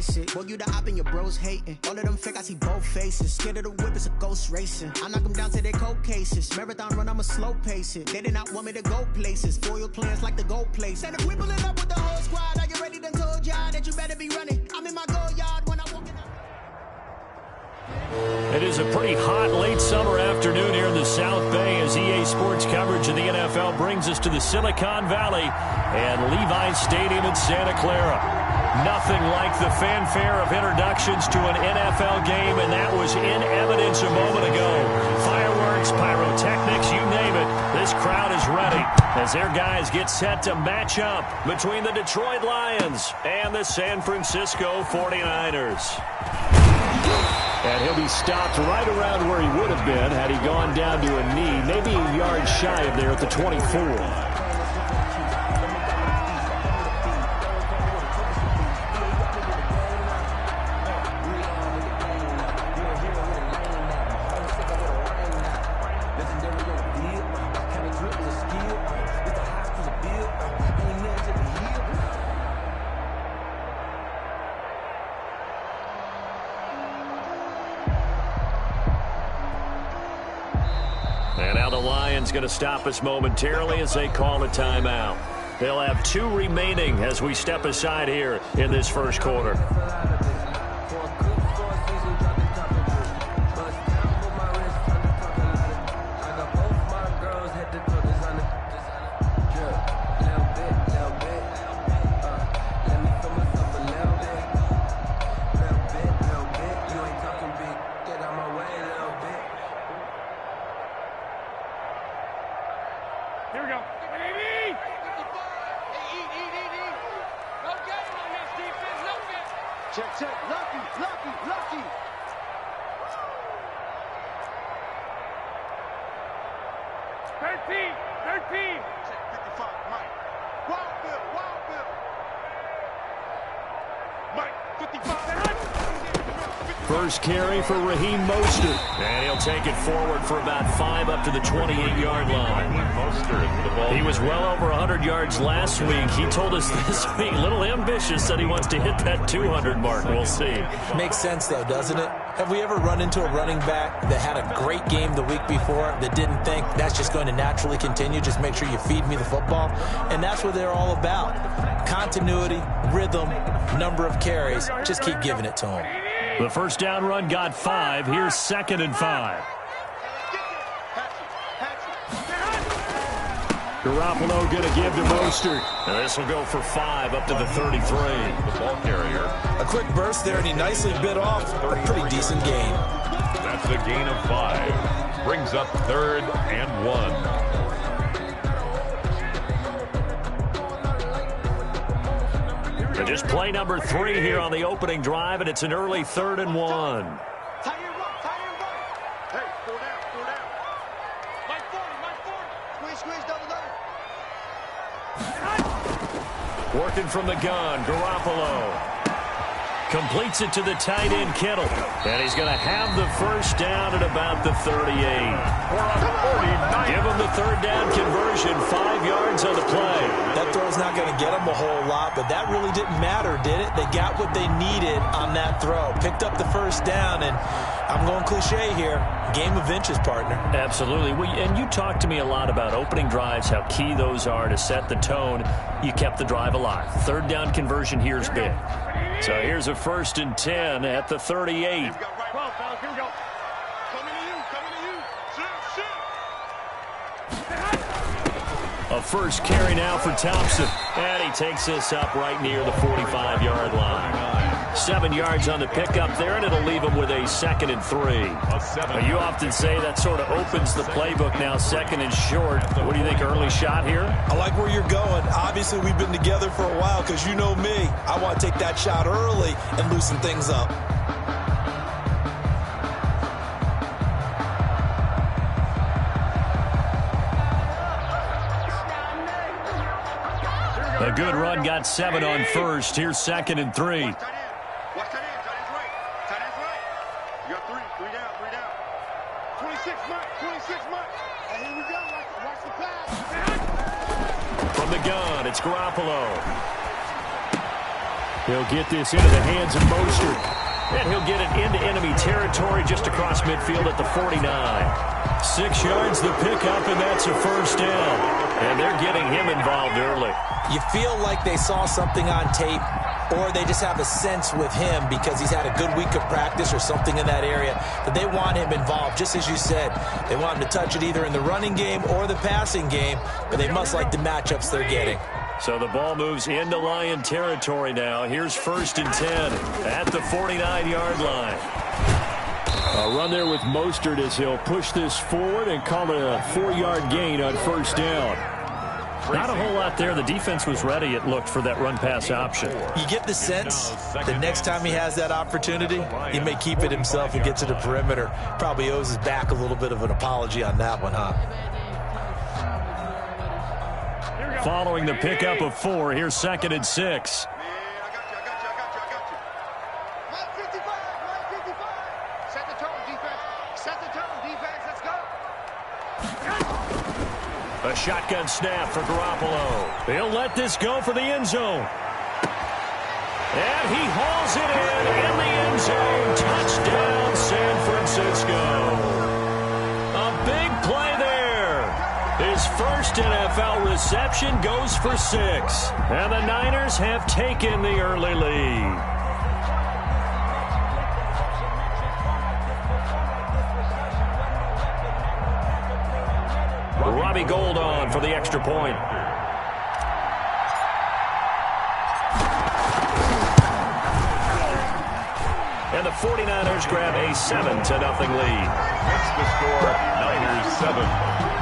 face it. Boy, you the op and your bros hating. All of them fake, I see both faces. Scared of the whip, it's a ghost racing. I knock them down to their cold cases. Marathon run, I'ma slow pace it. They did not want me to go places. Foil plans like the gold place. And if we pulling up with the whole squad, are you ready? Done told y'all that you better be running. I'm in my go yard when I walk in. It is a pretty hot late summer afternoon here in the South Bay as EA Sports coverage of the NFL brings us to the Silicon Valley and Levi's Stadium in Santa Clara. Nothing like the fanfare of introductions to an NFL game, and that was in evidence a moment ago. Fireworks, pyrotechnics, you name it. This crowd is ready as their guys get set to match up between the Detroit Lions and the San Francisco 49ers. And he'll be stopped right around where he would have been had he gone down to a knee, maybe a yard shy of there at the 24. And now the Lions going to stop us momentarily as they call a timeout. They'll have 2 remaining as we step aside here in this first quarter. Here we go. Baby! Check. Lucky. 13. Check 55, Mike. Wild Bill. Mike, 55. First carry for Raheem Mostert. And he'll take it forward for about 5 up to the 28-yard line. He was well over 100 yards last week. He told us this week, a little ambitious, that he wants to hit that 200 mark. We'll see. Makes sense, though, doesn't it? Have we ever run into a running back that had a great game the week before that didn't think that's just going to naturally continue? Just make sure you feed me the football. And that's what they're all about. Continuity, rhythm, number of carries. Just keep giving it to them. The first down run got 5. Here's 2nd and 5. Garoppolo going to give to Mostert. And this will go for 5 up to the 33. The ball carrier. A quick burst there, and he nicely bit off a pretty decent gain. That's a gain of 5. Brings up 3rd and 1. And just play number 3 here on the opening drive, and it's an early 3rd and 1. Tie and run. Hey, 4 down. Mike 40. Squeeze, double. Working from the gun, Garoppolo. Completes it to the tight end, Kittle. And he's going to have the first down at about the 38. Give him the 3rd down conversion, 5 yards on the play. That throw's not going to get them a whole lot, but that really didn't matter, did it? They got what they needed on that throw. Picked up the first down, and I'm going cliche here. Game of inches, partner. Absolutely. And you talked to me a lot about opening drives, how key those are to set the tone. You kept the drive alive. 3rd down conversion here is big. So here's a 1st and 10 at the 38. Here we go. Coming to you. Shoot. A first carry now for Thompson. And he takes this up right near the 45-yard line. 7 yards on the pickup there, and it'll leave him with a 2nd and 3. You often say that sort of opens the playbook now, 2nd and short. What do you think, early shot here? I like where you're going. Obviously, we've been together for a while because you know me. I want to take that shot early and loosen things up. A good run, got 7 on first. Here's 2nd and 3. Watch tight ends right. Tight ends right. You got 3 down. 26 Mike. And here we go. Watch the pass. From the gun, it's Garoppolo. He'll get this into the hands of Mostert. And he'll get it into enemy territory just across midfield at the 49. 6 yards the pickup, and that's a first down. And they're getting him involved early. You feel like they saw something on tape, or they just have a sense with him because he's had a good week of practice or something in that area that they want him involved. Just as you said, they want him to touch it either in the running game or the passing game, but they must like the matchups they're getting. So the ball moves into Lion territory now. Here's 1st and 10 at the 49-yard line. A run there with Mostert as he'll push this forward and call it a 4-yard gain on 1st down. Not a whole lot there. The defense was ready, it looked, for that run-pass option. You get the sense the next time he has that opportunity, he may keep it himself and get to the perimeter. Probably owes his back a little bit of an apology on that one, huh? Following the pickup of 4, here's 2nd and 6. Man, I got you. 155. Set the tone, defense. Set the tone, defense. Let's go. A shotgun snap for Garoppolo. He'll let this go for the end zone. And he hauls it in the end zone. Touchdown, San Francisco. A big play there. His first NFL reception goes for 6. And the Niners have taken the early lead. Robbie Gould on for the extra point. And the 49ers grab a 7-0 lead. Makes the score Niners 7,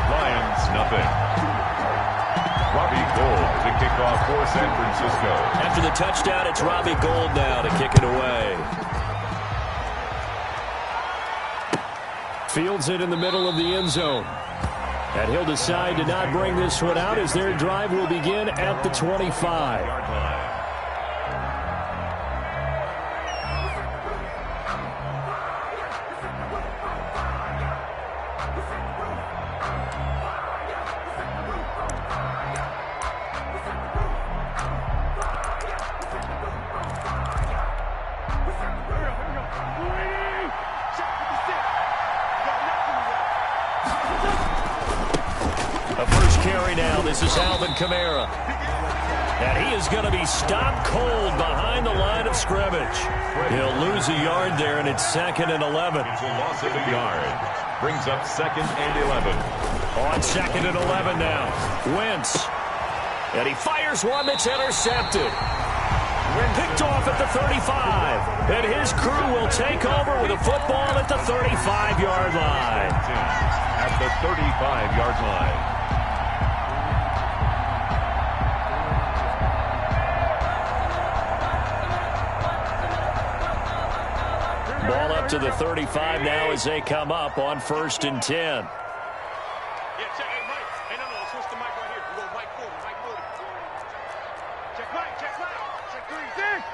Lions nothing. Robbie Gould to kick off for San Francisco. After the touchdown, it's Robbie Gould now to kick it away. Fields it in the middle of the end zone. And he'll decide to not bring this one out as their drive will begin at the 25. This is Alvin Kamara. And he is going to be stopped cold behind the line of scrimmage. He'll lose a yard there, and it's 2nd and 11. It's a loss of a yard. Brings up 2nd and 11. On 2nd and 11 now. Wentz. And he fires one that's intercepted. Picked off at the 35. And his crew will take over with a football at the 35-yard line. At the 35-yard line. Ball up to the 35 now as they come up on 1st and 10. Yeah, check. Hey, Mike. Hey, no. Switch the mic right here. Go Mike forward. Check Mike. Check 3. Dig.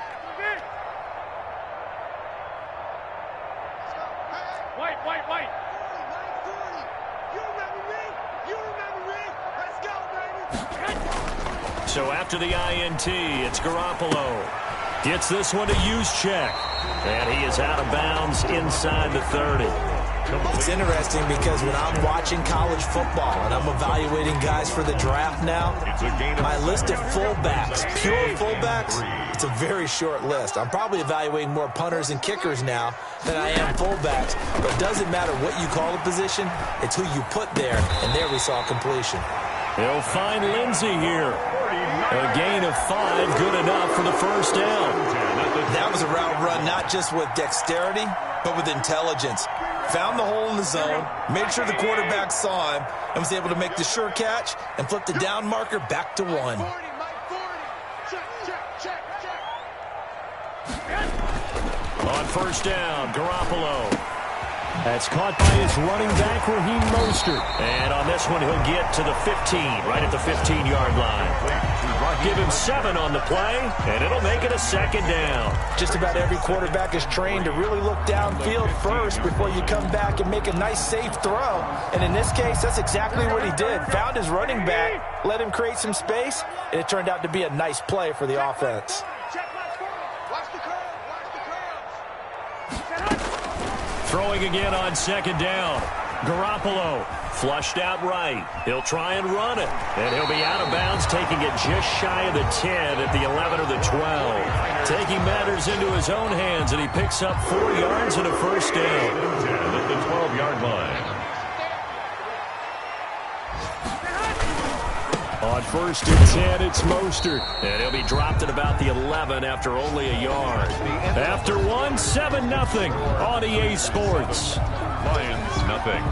Let's go. Hey. White. Mike 40. You remember me? Let's go, baby. So after the INT, it's Garoppolo. Gets this one to Juszczyk. And he is out of bounds inside the 30. It's interesting because when I'm watching college football and I'm evaluating guys for the draft now, my list of fullbacks, pure fullbacks, it's a very short list. I'm probably evaluating more punters and kickers now than I am fullbacks. But it doesn't matter what you call a position, it's who you put there. And there we saw completion. He'll find Lindsey here. A gain of 5, good enough for the first down. That was a route run not just with dexterity, but with intelligence. Found the hole in the zone, made sure the quarterback saw him, and was able to make the sure catch and flip the down marker back to 1. Mike 40. Check. On 1st down, Garoppolo. That's caught by his running back, Raheem Mostert. And on this one, he'll get to the 15, right at the 15-yard line. Give him 7 on the play, and it'll make it a 2nd down. Just about every quarterback is trained to really look downfield first before you come back and make a nice, safe throw. And in this case, that's exactly what he did. Found his running back, let him create some space, and it turned out to be a nice play for the offense. Check Mike 40. Throwing again on second down. Garoppolo flushed out right. He'll try and run it. And he'll be out of bounds, taking it just shy of the 10 at the 11 or the 12. Taking matters into his own hands, and he picks up 4 yards and a first down. At the 12-yard line. On first and 10, it's Mostert. And he'll be dropped at about the 11 after only a yard. After 1, 7-0 on EA Sports. Lions, nothing.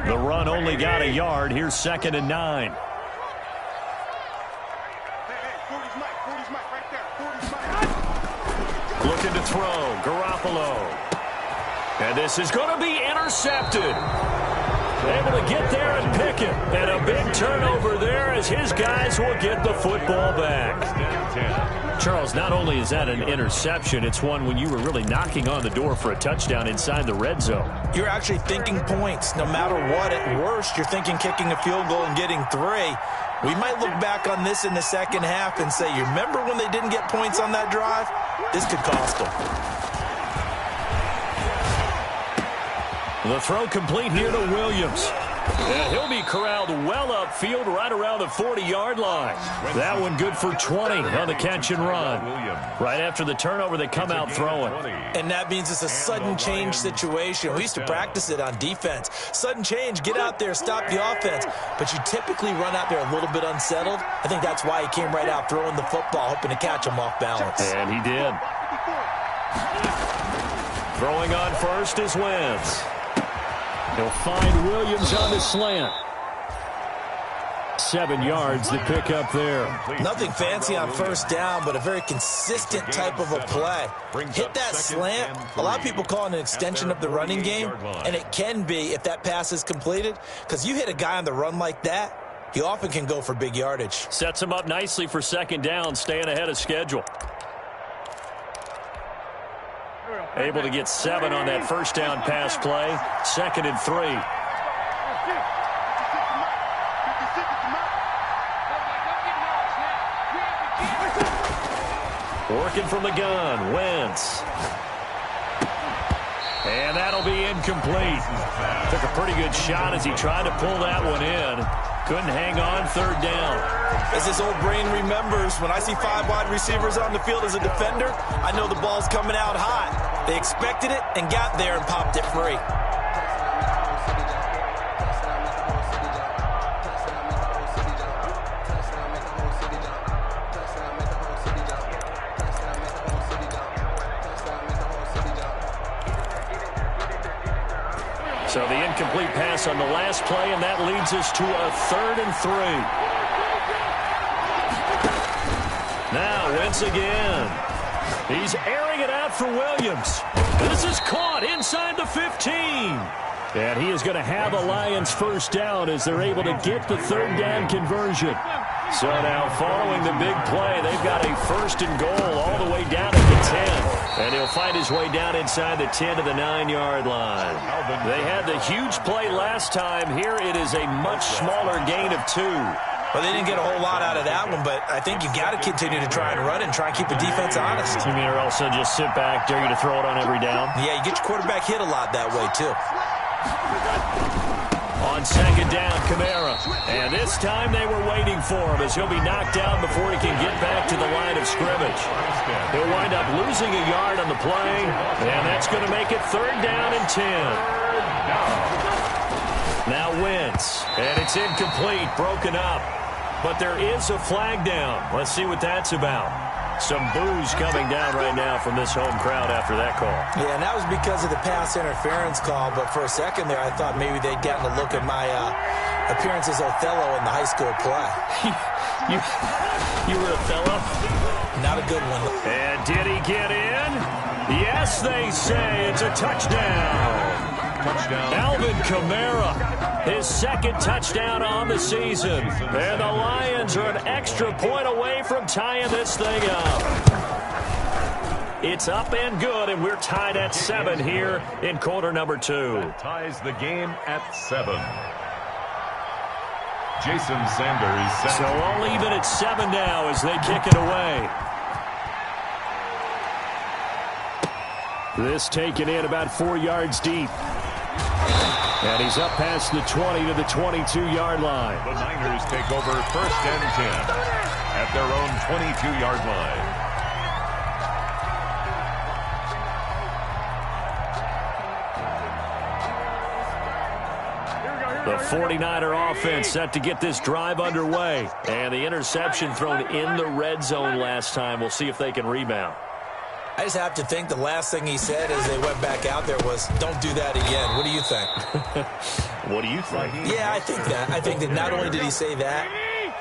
The run only got a yard. Here's 2nd and 9. Looking to throw. Garoppolo. And this is going to be intercepted. Able to get there and pick it. And a big turnover there as his guys will get the football back. Charles, not only is that an interception, it's one when you were really knocking on the door for a touchdown inside the red zone. You're actually thinking points. No matter what, at worst, you're thinking kicking a field goal and getting 3. We might look back on this in the second half and say, you remember when they didn't get points on that drive? This could cost them. The throw complete here to Williams. And he'll be corralled well upfield right around the 40-yard line. That one good for 20 on the catch and run. Right after the turnover, they come out throwing. And that means it's a sudden change situation. We used to practice it on defense. Sudden change, get out there, stop the offense. But you typically run out there a little bit unsettled. I think that's why he came right out throwing the football, hoping to catch him off balance. And he did. Throwing on first is Wentz. He'll find Williams on the slant. 7 yards to pick up there. Nothing fancy on first down, but a very consistent type of a play. Hit that slant. A lot of people call it an extension of the running game, and it can be if that pass is completed, because you hit a guy on the run like that, he often can go for big yardage. Sets him up nicely for second down, staying ahead of schedule. Able to get 7 on that first down pass play. 2nd and 3. Working from the gun, Wentz. And that'll be incomplete. Took a pretty good shot as he tried to pull that one in. Couldn't hang on, 3rd down. As his old brain remembers, when I see 5 wide receivers on the field as a defender, I know the ball's coming out hot. They expected it and got there and popped it free. So the incomplete pass on the last play, and that leads us to a 3rd and 3. Now Wentz again. He's airing it out for Williams. This is caught inside the 15. And he is going to have a Lions first down as they're able to get the 3rd down conversion. So now following the big play, they've got a 1st and goal all the way down at the 10. And he'll find his way down inside the 10 to the 9-yard line. They had the huge play last time. Here it is a much smaller gain of 2. Well, they didn't get a whole lot out of that one, but I think you got to continue to try and run and try and keep the defense honest. You mean or also just sit back, dare you to throw it on every down? Yeah, you get your quarterback hit a lot that way, too. On 2nd down, Kamara. And this time they were waiting for him as he'll be knocked down before he can get back to the line of scrimmage. He'll wind up losing a yard on the play, and that's going to make it 3rd down and 10. Now Wentz, and it's incomplete, broken up. But there is a flag down. Let's see what that's about. Some boos coming down right now from this home crowd after that call. Yeah, and that was because of the pass interference call. But for a second there, I thought maybe they'd gotten a look at my appearance as Othello in the high school play. You were Othello? Not a good one. And did he get in? Yes, they say it's a touchdown. Alvin Kamara, his 2nd touchdown on the season. And the Lions are an extra point away from tying this thing up. It's up and good, and we're tied at 7 here in quarter number 2. That ties the game at 7. Jason Sanders set. So all even at 7 now as they kick it away. This taken in about 4 yards deep. And he's up past the 20 to the 22-yard line. The Niners take over 1st and 10 at their own 22-yard line. The 49er offense set to get this drive underway. And the interception thrown in the red zone last time. We'll see if they can rebound. I just have to think the last thing he said as they went back out there was, don't do that again. What do you think? What do you think? Yeah, I think that. I think that not only did he say that,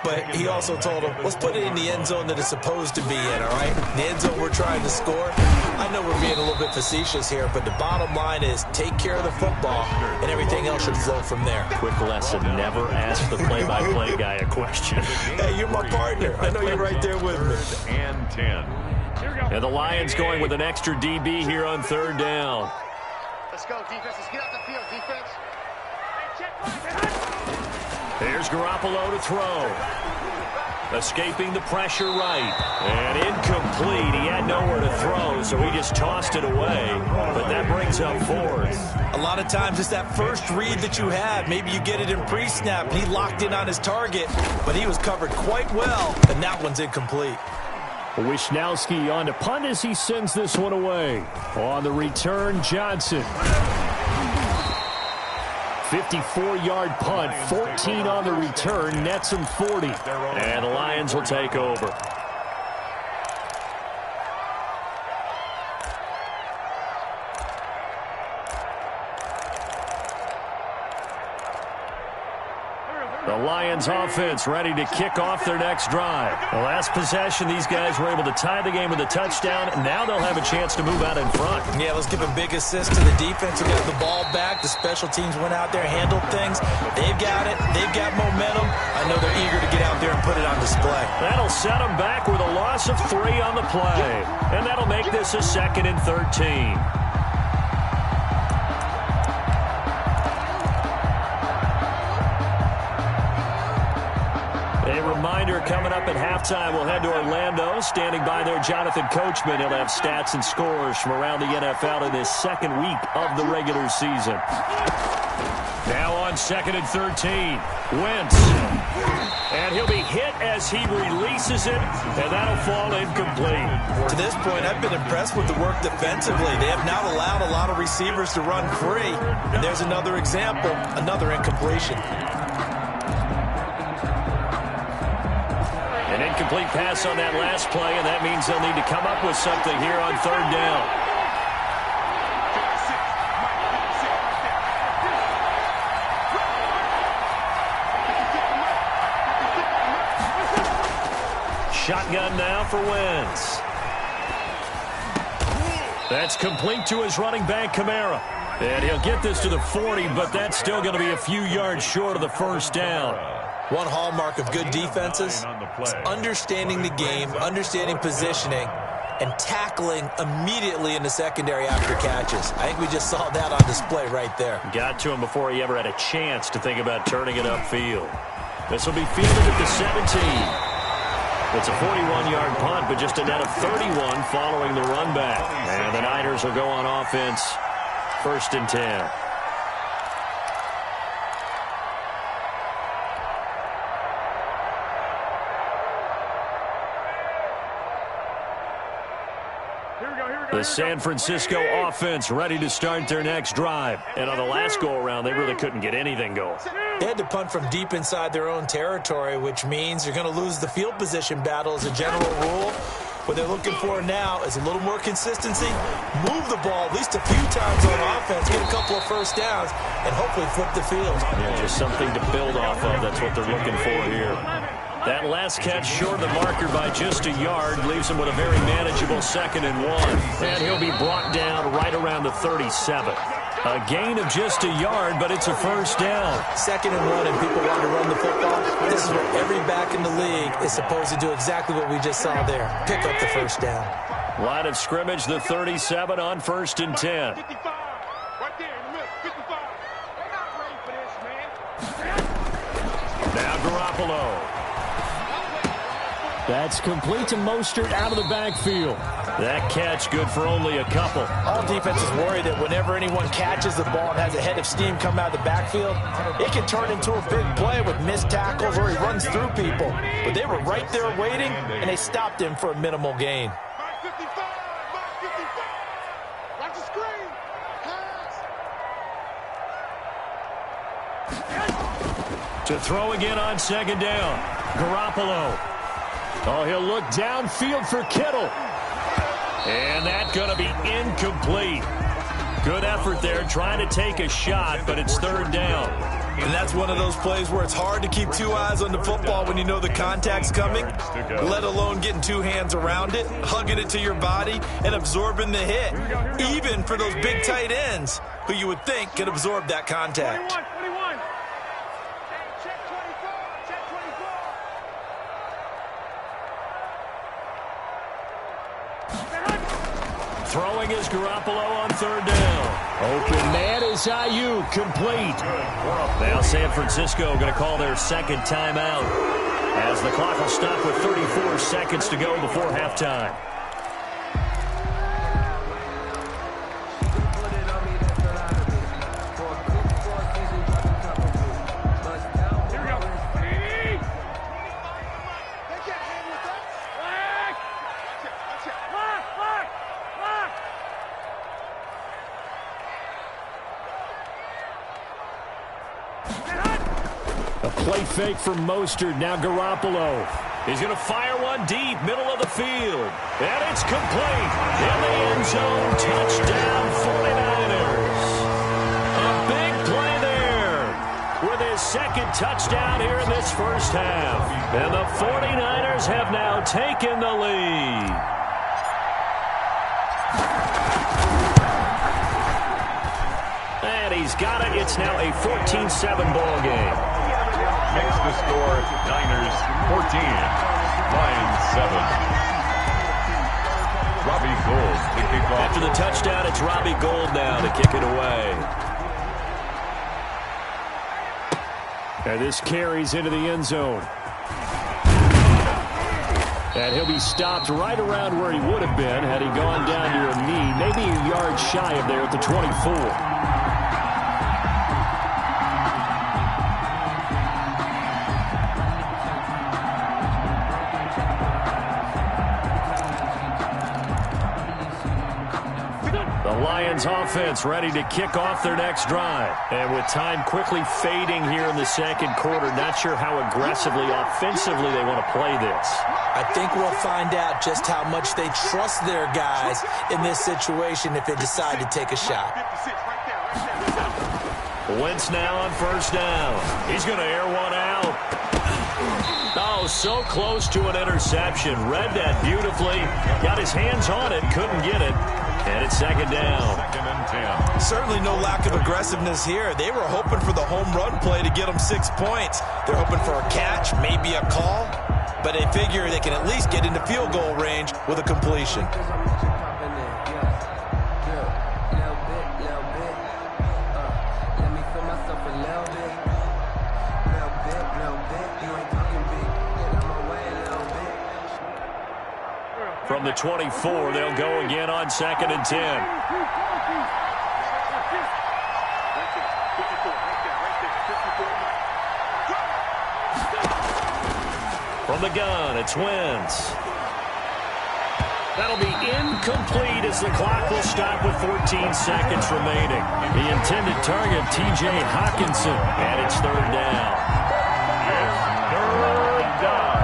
but he also told him, let's put it in the end zone that it's supposed to be in, all right? The end zone we're trying to score. I know we're being a little bit facetious here, but the bottom line is take care of the football, and everything else should flow from there. Quick lesson, never ask the play-by-play guy a question. Hey, you're my partner. I know you're right there with me. 3rd and 10. And the Lions going with an extra DB here on 3rd down. Let's go, defense. Let's get out the field, defense. Here's Garoppolo to throw. Escaping the pressure right. And incomplete. He had nowhere to throw, so he just tossed it away. But that brings up 4th. A lot of times it's that first read that you have. Maybe you get it in pre-snap, and he locked in on his target, but he was covered quite well, and that one's incomplete. Wisnowski on to punt as he sends this one away. On the return, Johnson. 54-yard punt, 14 on the return, nets him 40. And the Lions will take over. The Lions offense ready to kick off their next drive. The last possession, these guys were able to tie the game with a touchdown, and now they'll have a chance to move out in front. Yeah, let's give a big assist to the defense who got the ball back. The special teams went out there, handled things. They've got it. They've got momentum. I know they're eager to get out there and put it on display. That'll set them back with a loss of 3 on the play. And that'll make this a 2nd and 13. Reminder coming up at halftime, we'll head to Orlando. Standing by there, Jonathan Coachman. He'll have stats and scores from around the NFL in this 2nd week of the regular season. Now on 2nd and 13, Wentz. And he'll be hit as he releases it, and that'll fall incomplete. To this point, I've been impressed with the work defensively. They have not allowed a lot of receivers to run free. And there's another example, another incompletion. An incomplete pass on that last play, and that means they'll need to come up with something here on 3rd down. Shotgun now for Wentz. That's complete to his running back, Kamara. And he'll get this to the 40, but that's still going to be a few yards short of the 1st down. One hallmark of good defenses is understanding the game, understanding positioning, and tackling immediately in the secondary after catches. I think we just saw that on display right there. Got to him before he ever had a chance to think about turning it upfield. This will be fielded at the 17. It's a 41-yard punt, but just a net of 31 following the run back. And the Niners will go on offense, 1st and 10. The San Francisco offense ready to start their next drive. And on the last go-around, they really couldn't get anything going. They had to punt from deep inside their own territory, which means you're going to lose the field position battle as a general rule. What they're looking for now is a little more consistency, move the ball at least a few times on offense, get a couple of 1st downs, and hopefully flip the field. Yeah, just something to build off of. That's what they're looking for here. That last catch short of the marker by just a yard leaves him with a very manageable 2nd and 1. And he'll be brought down right around the 37. A gain of just a yard, but it's a 1st down. 2nd and 1, and people want to run the football. This is what every back in the league is supposed to do, exactly what we just saw there. Pick up the 1st down. Line of scrimmage, the 37 on 1st and 10. 55. Right there in the middle. 55. They're not ready for this, man. Now Garoppolo. That's complete to Mostert out of the backfield. That catch good for only a couple. All defenses worry that whenever anyone catches the ball and has a head of steam come out of the backfield, it can turn into a big play with missed tackles or he runs through people. But they were right there waiting, and they stopped him for a minimal gain. Mark 55, Mark 55. Watch the screen. Pass. To throw again on second down. Garoppolo. Oh, he'll look downfield for Kittle. And that's going to be incomplete. Good effort there trying to take a shot, but it's third down. And that's one of those plays where it's hard to keep two eyes on the football when you know the contact's coming, let alone getting two hands around it, hugging it to your body, and absorbing the hit, even for those big tight ends who you would think could absorb that contact. 21. Check 24. Check 24. Throwing is Garoppolo on third down. Open man is Ayuk, complete. Now San Francisco going to call their second timeout as the clock will stop with 34 seconds to go before halftime. Play fake from Mostert. Now Garoppolo. He's going to fire one deep, middle of the field. And it's complete. In the end zone, touchdown 49ers. A big play there with his second touchdown here in this first half. And the 49ers have now taken the lead. And he's got it. It's now a 14-7 ball game. Makes the score Niners 14, Lions 7. Robbie Gould to kick off. After the touchdown, it's Robbie Gould now to kick it away. And this carries into the end zone. And he'll be stopped right around where he would have been had he gone down to a knee, maybe a yard shy of there at the 24. Lions offense ready to kick off their next drive. And with time quickly fading here in the second quarter, not sure how aggressively, offensively they want to play this. I think we'll find out just how much they trust their guys in this situation if they decide to take a shot. Wentz now on first down. He's going to air one out. Oh, so close to an interception. Read that beautifully. Got his hands on it, couldn't get it. And it's second down. Second and 10. Certainly no lack of aggressiveness here. They were hoping for the home run play to get them 6 points. They're hoping for a catch, maybe a call, but they figure they can at least get into field goal range with a completion. From the 24, they'll go again on second and 10. From the gun, it's Wentz. That'll be incomplete as the clock will stop with 14 seconds remaining. The intended target, T.J. Hawkinson, and it's third down. It's third down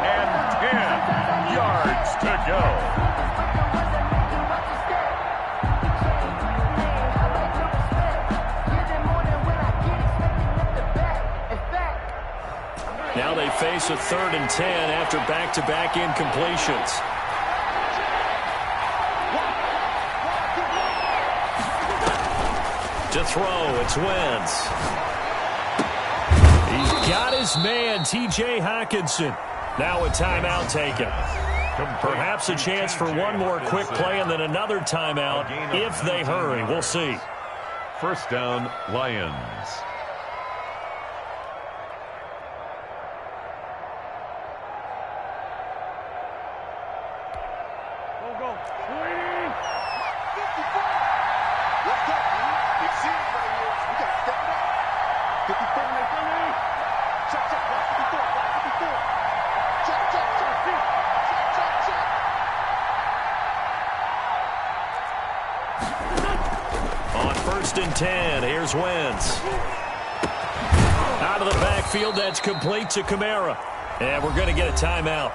and 10 yards to go. Now they face a third and 10 after back-to-back incompletions. To throw, it's Wentz. He's got his man, T.J. Hawkinson. Now a timeout taken. Perhaps a chance for one more quick play and then another timeout if they hurry. We'll see. First down, Lions. 1st and 10. Here's Wentz. Out of the backfield, that's complete to Kamara. And we're going to get a timeout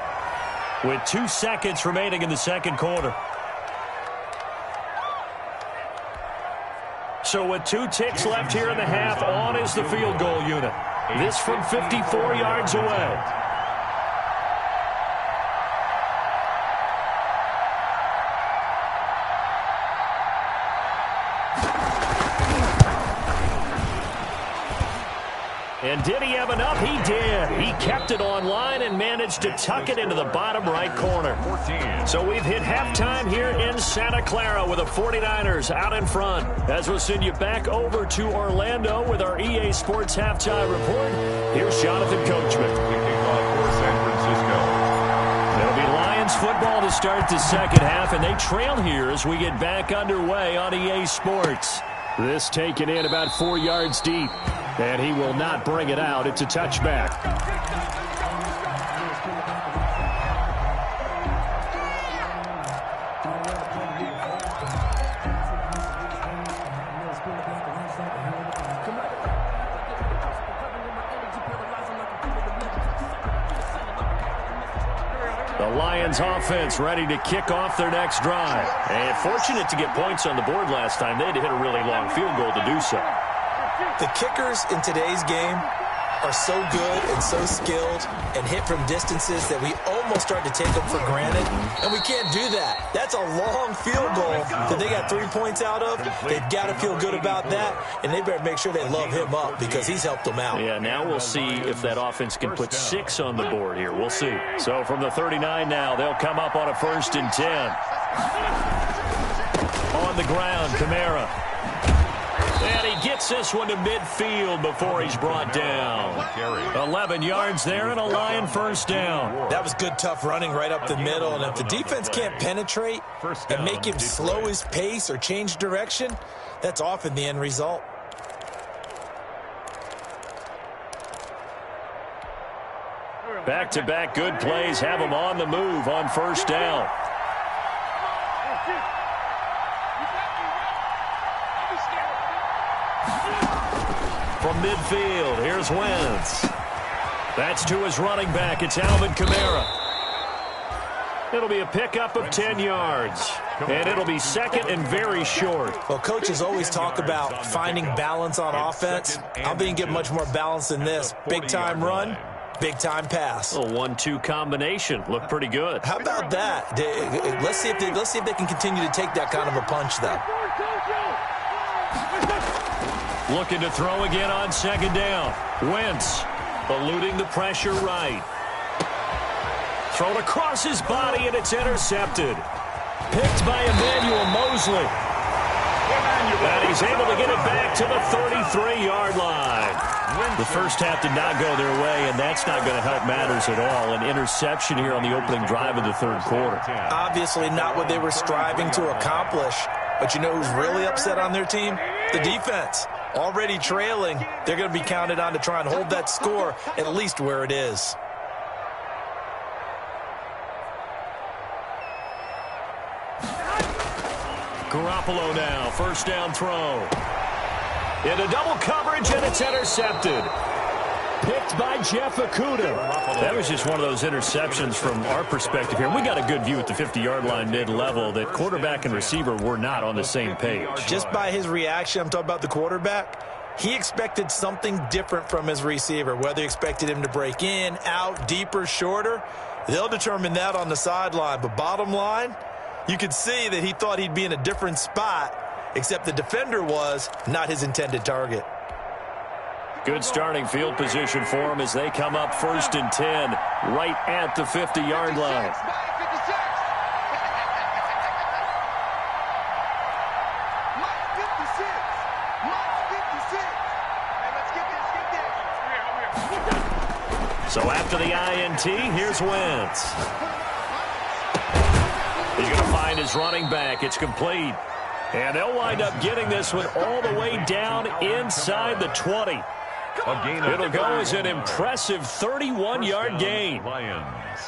with 2 seconds remaining in the second quarter. So with 2 ticks left here in the half, on is the field goal unit. This from 54 yards away. And did he have enough? He did. He kept it online and managed to tuck it into the bottom right corner. So we've hit halftime here in Santa Clara with the 49ers out in front. As we'll send you back over to Orlando with our EA Sports Halftime Report, here's Jonathan Coachman. Kicking off for San Francisco. It'll be Lions football to start the second half, and they trail here as we get back underway on EA Sports. This taken in about 4 yards deep. And he will not bring it out. It's a touchback. The Lions offense ready to kick off their next drive. And fortunate to get points on the board last time. They had to hit a really long field goal to do so. The kickers in today's game are so good and so skilled and hit from distances that we almost start to take them for granted, and we can't do that. That's a long field goal that they got 3 points out of. They've got to feel good about that, and they better make sure they love him up because he's helped them out. Yeah, now we'll see if that offense can put 6 on the board here. We'll see. So from the 39 now, they'll come up on a 1st and 10. On the ground, Kamara. And he gets this one to midfield before he's brought down. 11 yards there and a Lion first down. That was good, tough running right up the middle. And if the defense can't penetrate and make him slow his pace or change direction, that's often the end result. Back-to-back good plays have him on the move on 1st down. From midfield, here's Wentz. That's to his running back. It's Alvin Kamara. It'll be a pickup of 10 yards. And it'll be second and very short. Well, coaches always talk about finding balance on offense. I think you get much more balance than this. Big-time run, big-time pass. A 1-2 combination. Looked pretty good. How about that? Let's see if they can continue to take that kind of a punch, though. Looking to throw again on 2nd down. Wentz eluding the pressure right. Thrown across his body, and it's intercepted. Picked by Emmanuel Mosley. And he's able to get it back to the 33-yard line. The first half did not go their way, and that's not going to help matters at all. An interception here on the opening drive of the 3rd quarter. Obviously not what they were striving to accomplish. But you know who's really upset on their team? The defense. Already trailing, they're going to be counted on to try and hold that score at least where it is. Garoppolo now, 1st down throw. Into double coverage, and it's intercepted. Picked by Jeff Okudah. That was just one of those interceptions from our perspective here. We got a good view at the 50-yard line mid-level that quarterback and receiver were not on the same page. Just by his reaction, I'm talking about the quarterback, he expected something different from his receiver. Whether he expected him to break in, out, deeper, shorter, they'll determine that on the sideline. But bottom line, you could see that he thought he'd be in a different spot, except the defender was not his intended target. Good starting field position for them as they come up 1st and 10 right at the 50-yard line. So after the INT, here's Wentz. He's going to find his running back. It's complete. And they'll wind up getting this one all the way down inside the 20. It'll go as an impressive 31-yard gain. Lions.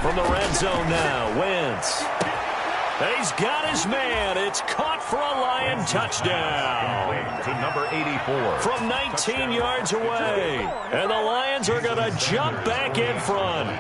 From the red zone now, Wentz. He's got his man. It's caught for a Lion touchdown. To number 84. From 19 yards away. And the Lions are going to jump back in front.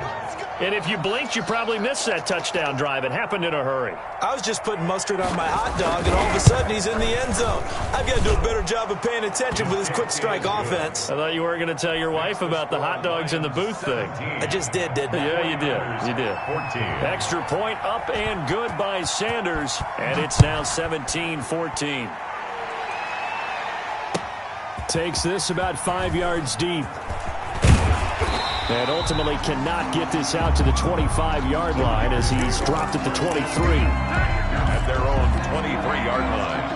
And if you blinked, you probably missed that touchdown drive. It happened in a hurry. I was just putting mustard on my hot dog, and all of a sudden he's in the end zone. I've got to do a better job of paying attention with this quick strike offense. I thought you were going to tell your wife about the hot dogs in the booth thing. I just did, didn't I? Yeah, you did. You did. 14. Extra point up and good by Sanders. And it's now 17-14. Takes this about 5 yards deep. And ultimately cannot get this out to the 25-yard line as he's dropped at the 23. At their own 23-yard line.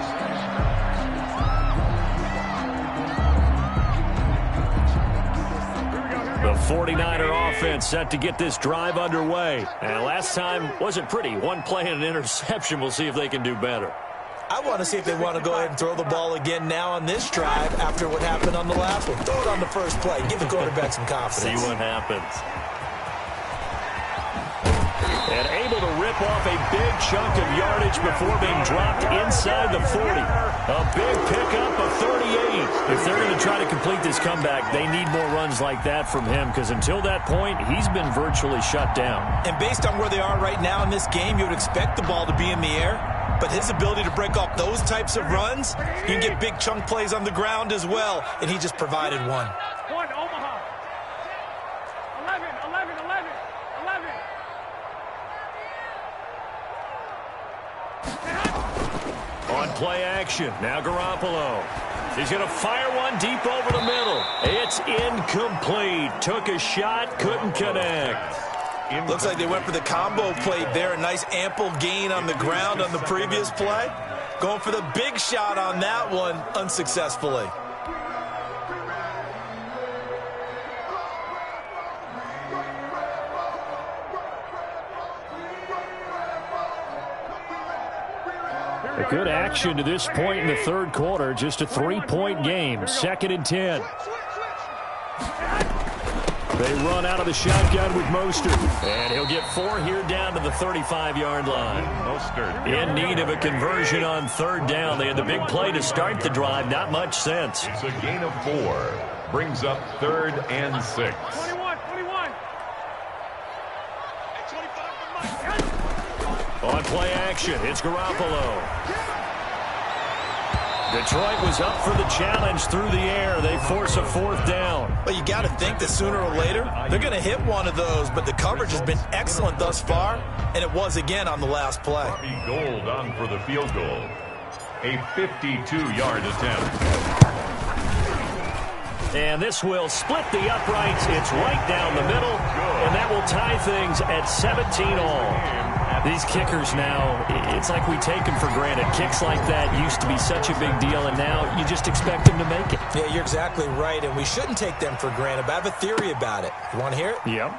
The 49er offense set to get this drive underway. And last time wasn't pretty. One play and an interception. We'll see if they can do better. I want to see if they want to go ahead and throw the ball again now on this drive after what happened on the last one. Throw it on the first play. Give the quarterback some confidence. See what happens. And able to rip off a big chunk of yardage before being dropped inside the 40. A big pickup of 38. If they're going to try to complete this comeback, they need more runs like that from him because until that point, he's been virtually shut down. And based on where they are right now in this game, you would expect the ball to be in the air. But his ability to break off those types of runs, you can get big chunk plays on the ground as well, and he just provided one. One, Omaha. 11, 11, 11, 11. On play action, now Garoppolo. He's going to fire one deep over the middle. It's incomplete. Took a shot, couldn't connect. Looks like they went for the combo play there. A nice ample gain on the ground on the previous play. Going for the big shot on that one unsuccessfully. A good action to this point in the third quarter. Just a 3-point game. 2nd and 10. They run out of the shotgun with Mostert. And he'll get 4 here down to the 35-yard line. Mostert. In need of a conversion on 3rd down. They had the big play to start the drive. Not much sense. It's a gain of 4. Brings up 3rd and 6. 21, 21. On play action, it's Garoppolo. Detroit was up for the challenge through the air. They force a 4th down. But you got to think that sooner or later, they're going to hit one of those. But the coverage has been excellent thus far, and it was again on the last play. Robbie Gould on for the field goal. A 52-yard attempt. And this will split the uprights. It's right down the middle, and that will tie things at 17 all. These kickers now, it's like we take them for granted. Kicks like that used to be such a big deal, and now you just expect them to make it. Yeah, you're exactly right, and we shouldn't take them for granted. But I have a theory about it. You want to hear it? Yep.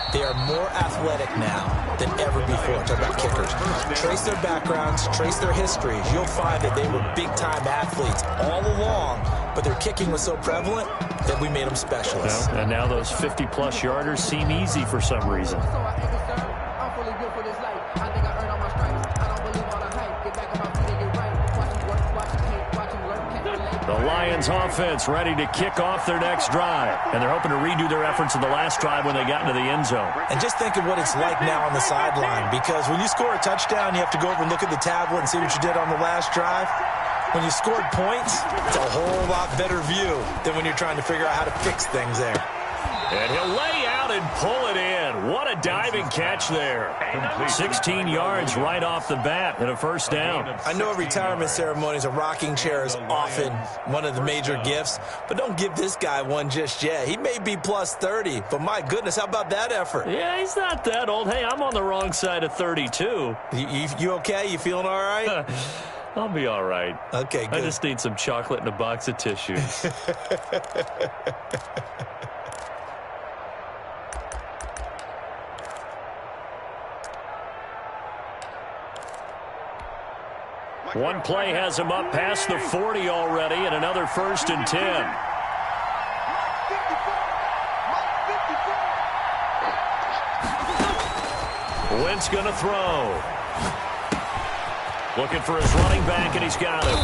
They are more athletic now than ever before. Talk about kickers. Trace their backgrounds, trace their histories. You'll find that they were big-time athletes all along, but their kicking was so prevalent that we made them specialists. Well, and now those 50-plus yarders seem easy for some reason. The Lions offense ready to kick off their next drive. And they're hoping to redo their efforts in the last drive when they got into the end zone. And just think of what it's like now on the sideline, because when you score a touchdown, you have to go over and look at the tablet and see what you did on the last drive. When you scored points, it's a whole lot better view than when you're trying to figure out how to fix things there. And he'll lay out and pull it in. What a diving catch there. 16 yards right off the bat and a 1st down. I know at retirement ceremonies, a rocking chair is often one of the major gifts, but don't give this guy one just yet. He may be plus 30, but my goodness, how about that effort? Yeah, he's not that old. Hey, I'm on the wrong side of 32. You okay? You feeling all right? I'll be all right. Okay, good. I just need some chocolate and a box of tissues. One play has him up past the 40 already, and another 1st and 10. Wentz going to throw. Looking for his running back, and he's got him.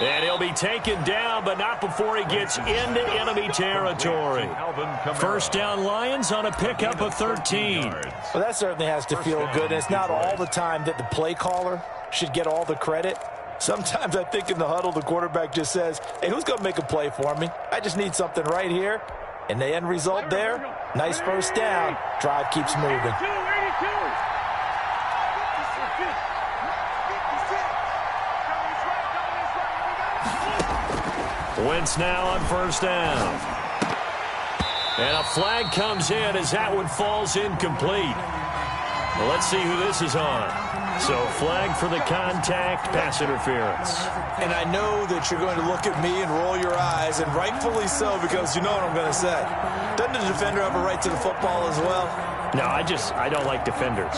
And he'll be taken down, but not before he gets into enemy territory. 1st down Lions on a pickup of 13. Well, that certainly has to feel good. It's not all the time that the play caller should get all the credit. Sometimes I think in the huddle, the quarterback just says, hey, who's going to make a play for me? I just need something right here. And the end result there, nice 1st down. Drive keeps moving. Wentz now on 1st down. And a flag comes in as that one falls incomplete. Well, let's see who this is on. So flag for the contact, pass interference. And I know that you're going to look at me and roll your eyes, and rightfully so, because you know what I'm going to say. Doesn't the defender have a right to the football as well? No, I don't like defenders.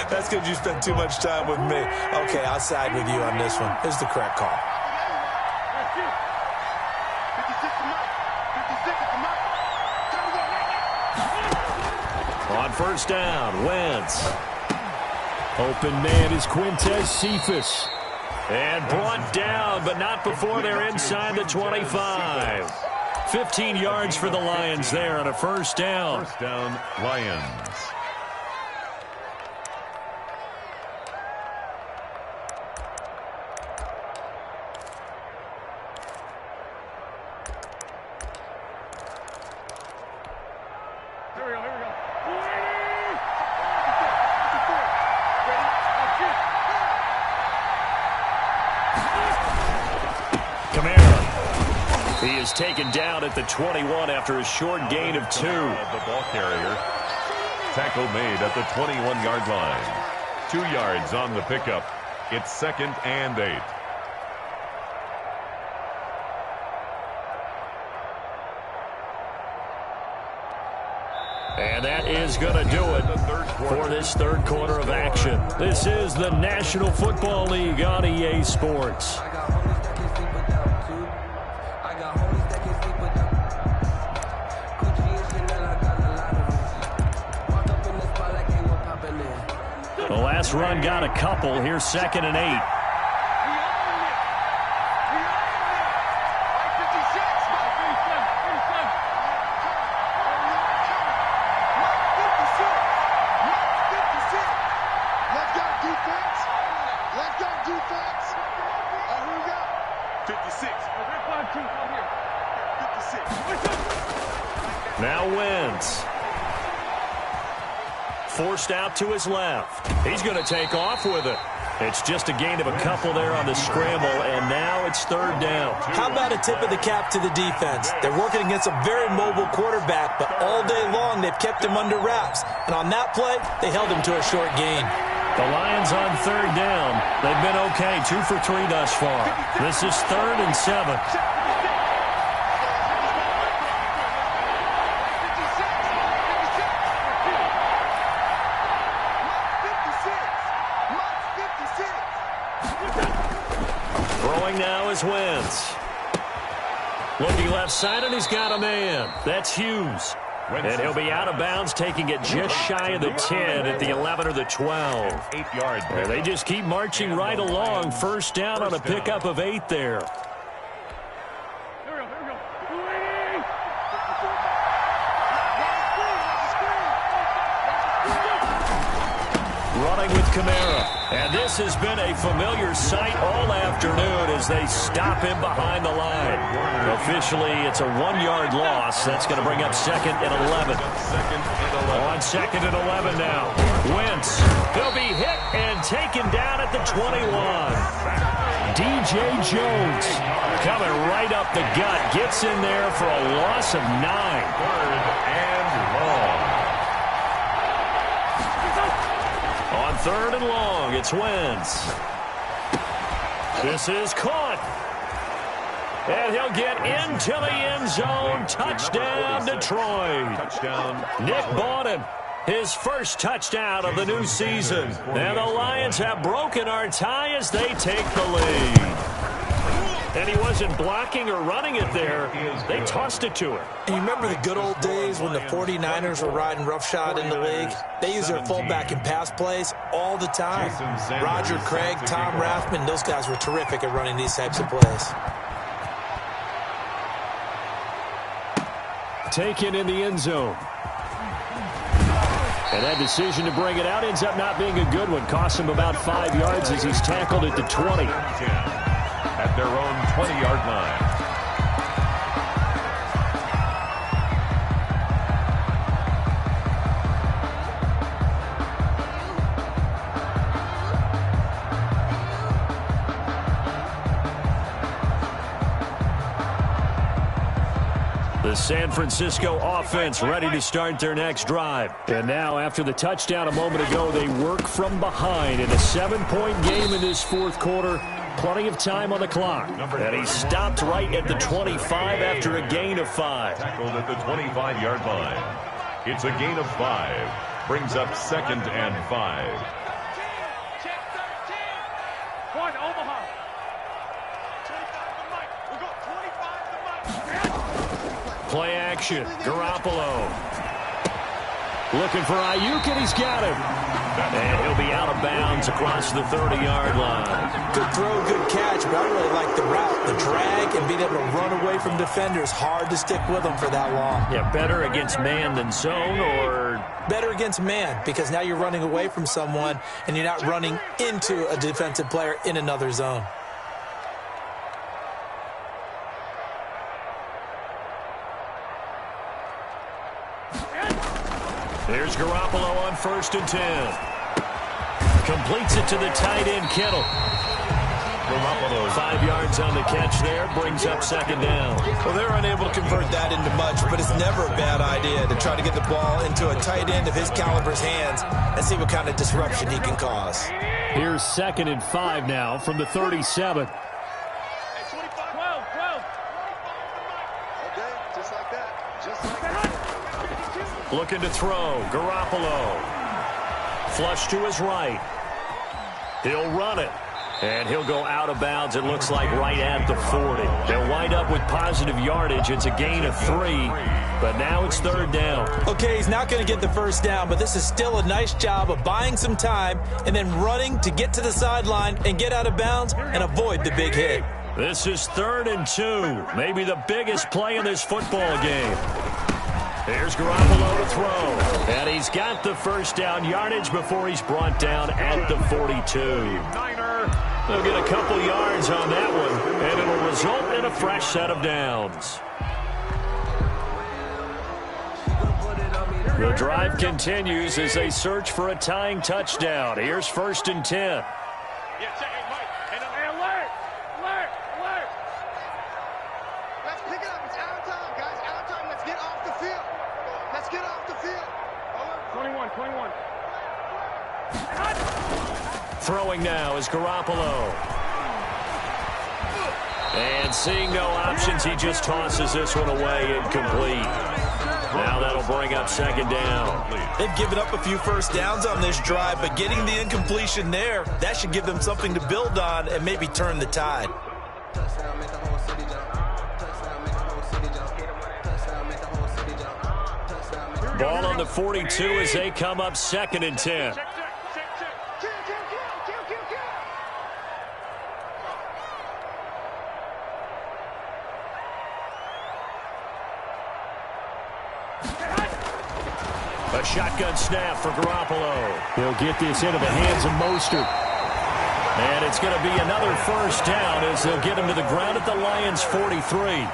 That's because you spend too much time with me. Okay, I'll side with you on this one. It's the correct call. On 1st down, Wentz. Open man is Quintez Cephas. And brought down, but not before they're inside the 25. 15 yards for the Lions there on a 1st down. 1st down, Lions. Taken down at the 21 after a short gain of 2. The ball carrier. Tackle made at the 21-yard line. 2 yards on the pickup. It's 2nd and 8. And that is going to do it for this 3rd quarter of action. This is the National Football League on EA Sports. The last run got a couple. Here's 2nd and 8. Now Wentz. Forced out to his left. He's going to take off with it. It's just a gain of a couple there on the scramble, and now it's 3rd down. How about a tip of the cap to the defense? They're working against a very mobile quarterback, but all day long they've kept him under wraps. And on that play, they held him to a short gain. The Lions on 3rd down. They've been okay, 2 for 3 thus far. This is 3rd and 7. Now is Wentz. Looking left side, and he's got a man. That's Hughes. And he'll be out of bounds, taking it just shy of the 10 at the 11 or the 12. 8-yard. They just keep marching right along. 1st down on a pickup of 8 there. Running with Kamara. And this has been a familiar sight all afternoon as they stop him behind the line. Officially, it's a 1-yard loss. That's going to bring up 2nd and 11. On 2nd and 11 now. Wentz. He'll be hit and taken down at the 21. DJ Jones coming right up the gut. Gets in there for a loss of 9. 3rd and long. On 3rd and long, it's Wentz. This is caught. And he'll get into the end zone. Touchdown, Detroit. Touchdown. Nick Bawden His first touchdown of the new season. And the Lions have broken our tie as they take the lead. And he wasn't blocking or running it there. They tossed it to him. And you remember the good old days when the 49ers were riding roughshod in the league? They use their fullback in pass plays all the time. Roger Craig, Tom Rathman, those guys were terrific at running these types of plays. Taken in the end zone. And that decision to bring it out ends up not being a good one. Cost him about 5 yards as he's tackled at the 20. At their own 20-yard line. The San Francisco offense ready to start their next drive. And now, after the touchdown a moment ago, they work from behind in a 7-point game in this fourth quarter. Plenty of time on the clock. And he stopped right at the 25 after a gain of 5. Tackled at the 25-yard line. It's a gain of 5. Brings up 2nd and 5. Check 13. One, Omaha. 25 to Mike. We got 25 to Mike. Play action. Garoppolo. Looking for Ayuk, and he's got him. And he'll be out of bounds across the 30-yard line. Good throw, good catch, but I really like the route, the drag, and being able to run away from defenders. Hard to stick with them for that long. Yeah, better against man than zone, or? Better against man, because now you're running away from someone, and you're not running into a defensive player in another zone. Here's Garoppolo on 1st and 10. Completes it to the tight end, Kittle. Garoppolo 5 yards on the catch there. Brings up 2nd down. Well, they're unable to convert that into much, but it's never a bad idea to try to get the ball into a tight end of his caliber's hands and see what kind of disruption he can cause. Here's 2nd and 5 now from the 37. Hey, 25, 12. Okay, just like that. Just like that. Looking to throw. Garoppolo. Flush to his right. He'll run it. And he'll go out of bounds, it looks like, right at the 40. They'll wind up with positive yardage. It's a gain of 3, but now it's 3rd down. Okay, he's not going to get the first down, but this is still a nice job of buying some time and then running to get to the sideline and get out of bounds and avoid the big hit. This is 3rd and 2, maybe the biggest play in this football game. Here's Garoppolo to throw. And he's got the first down yardage before he's brought down at the 42. They'll get a couple yards on that one, and it'll result in a fresh set of downs. The drive continues as they search for a tying touchdown. Here's 1st and 10. Yeah, check it, Mike. Hey, alert! Let's pick it up. It's out of time, guys. Out of time. Let's get off the field. Let's get off the field. 21. Throwing now is Garoppolo. And seeing no options, he just tosses this one away, incomplete. Now that'll bring up 2nd down. They've given up a few first downs on this drive, but getting the incompletion there, that should give them something to build on and maybe turn the tide. Ball on the 42 as they come up 2nd and 10. A shotgun snap for Garoppolo. He'll get this into the hands of Mostert. And it's going to be another first down as they'll get him to the ground at the Lions' 43.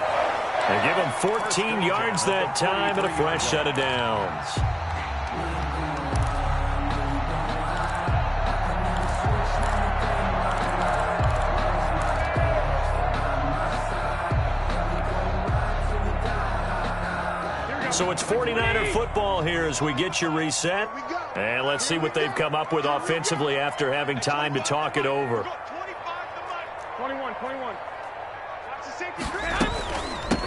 They give him 14 yards that time and a fresh set of downs. So it's 49er football here as we get you reset. And let's see what they've come up with offensively after having time to talk it over. 21.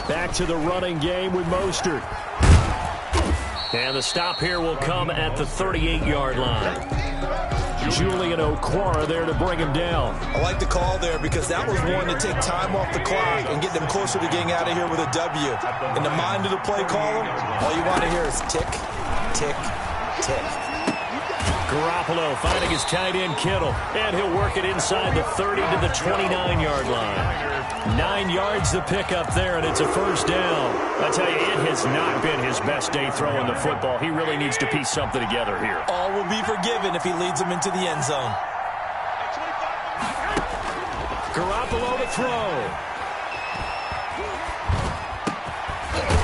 Back to the running game with Mostert. And the stop here will come at the 38-yard line. Julian Okwara there to bring him down. I like the call there because that was one to take time off the clock and get them closer to getting out of here with a W. In the mind of the play caller, all you want to hear is tick, tick, tick. Garoppolo finding his tight end Kittle, and he'll work it inside the 30 to the 29-yard line. 9 yards the pickup there, and it's a first down. I tell you, it has not been his best day throwing the football. He really needs to piece something together here. All will be forgiven if he leads them into the end zone. Garoppolo to throw.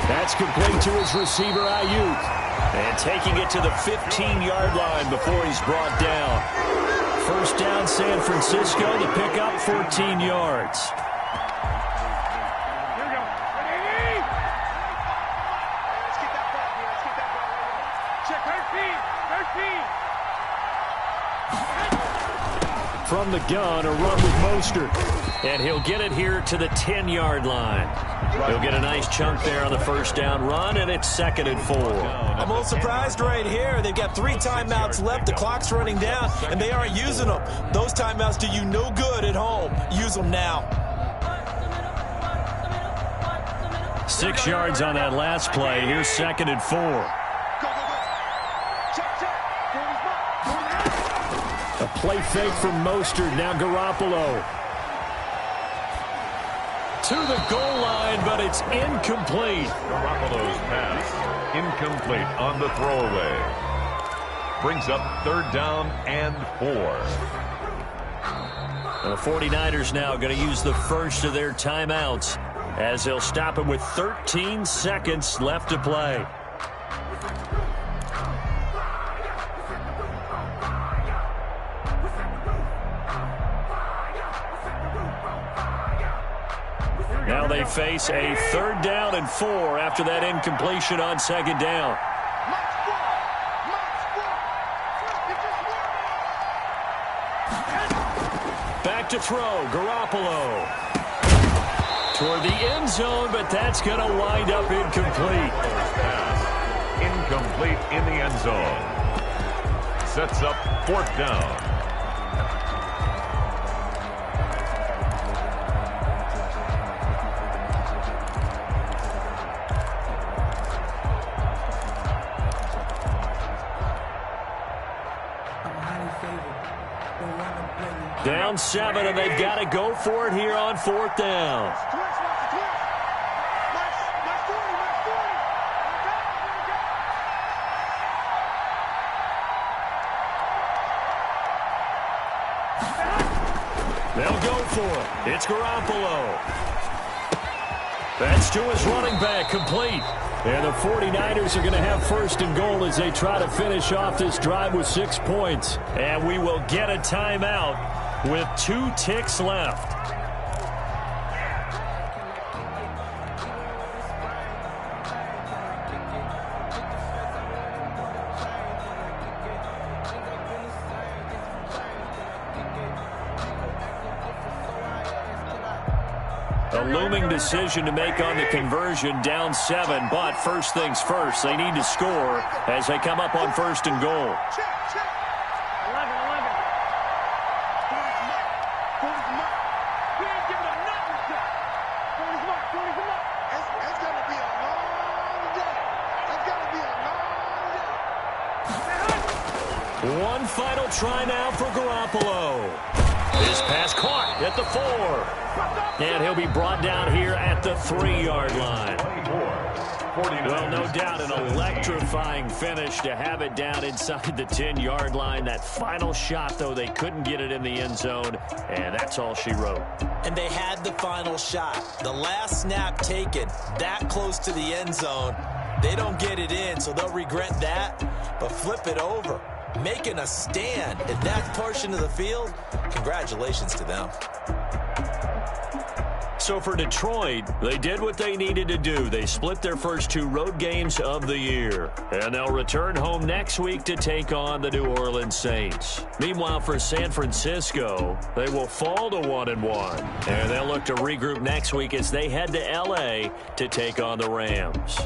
That's complete to his receiver, Ayuk. And taking it to the 15-yard line before he's brought down. First down, San Francisco. The pickup, 14 yards. Here we go. Ready? Let's get that ball here. Let's get that ball here. Check her feet. Her feet. From the gun, a run with Mostert. And he'll get it here to the 10-yard line. He'll get a nice chunk there on the first down run, and it's 2nd and 4. I'm a little surprised right here. They've got 3 timeouts left. The clock's running down, and they aren't using them. Those timeouts do you no good at home. Use them now. 6 yards on that last play. Here's 2nd and 4. A play fake from Mostert. Now Garoppolo. To the goal line, but it's incomplete. Garoppolo's pass incomplete on the throwaway. Brings up 3rd down and 4. The 49ers now going to use the first of their timeouts as they'll stop it with 13 seconds left to play. Now they face a 3rd down and 4 after that incompletion on 2nd down. Back to throw, Garoppolo. Toward the end zone, but that's going to wind up incomplete. Incomplete in the end zone. Sets up 4th down. Down 7, and they've got to go for it here on 4th down. They'll go for it. It's Garoppolo. That's to his running back, complete. And the 49ers are going to have 1st and goal as they try to finish off this drive with 6 points. And we will get a timeout with 2 ticks left. A looming decision to make on the conversion, down 7, but first things first, they need to score as they come up on 1st and goal. One final try now for Garoppolo. This pass caught at the 4. And he'll be brought down here at the 3-yard line. Well, no doubt an electrifying finish to have it down inside the 10-yard line. That final shot, though, they couldn't get it in the end zone, and that's all she wrote. And they had the final shot. The last snap taken that close to the end zone. They don't get it in, so they'll regret that, but flip it over. Making a stand in that portion of the field, congratulations to them. So for Detroit, they did what they needed to do. They split their first 2 road games of the year. And they'll return home next week to take on the New Orleans Saints. Meanwhile, for San Francisco, they will fall to 1-1. And they'll look to regroup next week as they head to L.A. to take on the Rams.